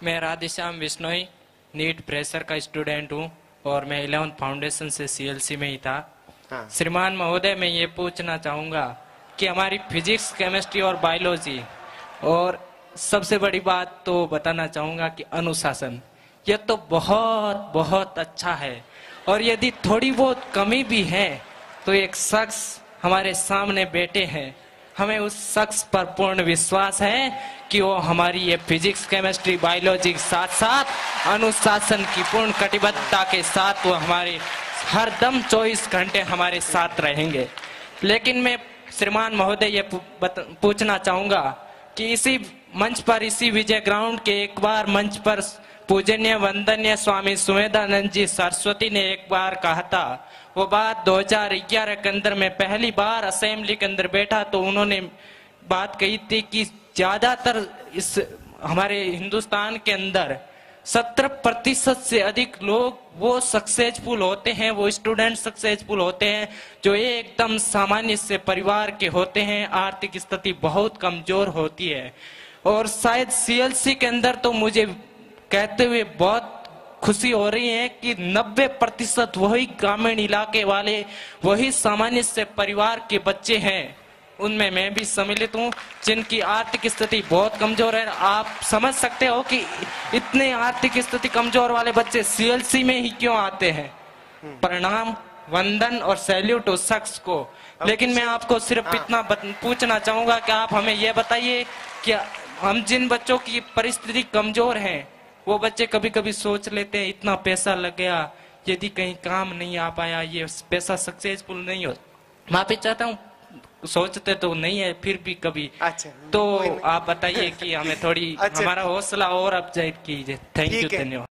मैं Radheshyam Bishnoi NEET fresher का student हूँ और मैं 11th फाउंडेशन से सीएलसी में ही था। हाँ। श्रीमान महोदय, मैं ये पूछना चाहूँगा कि हमारी फिजिक्स, केमिस्ट्री और बायोलॉजी और सबसे बड़ी बात तो बताना चाहूँगा कि अनुशासन, यह तो बहुत बहुत अच्छा है। और यदि थोड़ी बहुत कमी भी है तो एक शख्स हमारे सामने बैठे हैं, हमें उस शख्स पर पूर्ण विश्वास है कि वो हमारी ये फिजिक्स, केमिस्ट्री, बायोलॉजी के साथ साथ अनुशासन की पूर्ण कटिबद्धता के साथ वो हमारे हर दम 24 घंटे हमारे साथ रहेंगे। लेकिन मैं श्रीमान महोदय ये पूछना चाहूंगा कि इसी मंच पर, इसी विजय ग्राउंड के एक बार मंच पर पूजनीय वंदनीय स्वामी सुमेधानंद जी सरस्वती ने एक बार कहा था, वो बात 2011 के अंदर मैं पहली बार असेंबली के अंदर बैठा तो उन्होंने बात कही थी कि ज्यादातर इस हमारे हिंदुस्तान के अंदर 70% से अधिक लोग वो सक्सेसफुल होते हैं, वो स्टूडेंट सक्सेसफुल होते हैं जो एकदम सामान्य से परिवार के होते हैं, आर्थिक स्थिति बहुत कमजोर होती है। और शायद सीएलसी के अंदर तो मुझे कहते हुए बहुत खुशी हो रही है कि 90% वही ग्रामीण इलाके वाले, वही सामान्य से परिवार के बच्चे हैं, उनमें मैं भी सम्मिलित हूँ, जिनकी आर्थिक स्थिति बहुत कमजोर है। आप समझ सकते हो कि इतने आर्थिक स्थिति कमजोर वाले बच्चे सीएलसी में ही क्यों आते हैं। प्रणाम, वंदन और सैल्यूट उस शख्स को। लेकिन मैं आपको सिर्फ इतना पूछना चाहूंगा कि आप हमें यह बताइए कि हम जिन बच्चों की परिस्थिति कमजोर है, वो बच्चे कभी कभी सोच लेते हैं इतना पैसा लग गया, यदि कहीं काम नहीं आ पाया, ये पैसा सक्सेसफुल नहीं हो, माफी चाहता हूँ, सोचते तो नहीं है फिर भी कभी। अच्छा, तो आप बताइए कि हमें थोड़ी हमारा हौसला और अफजाई कीजिए। थैंक यू, धन्यवाद।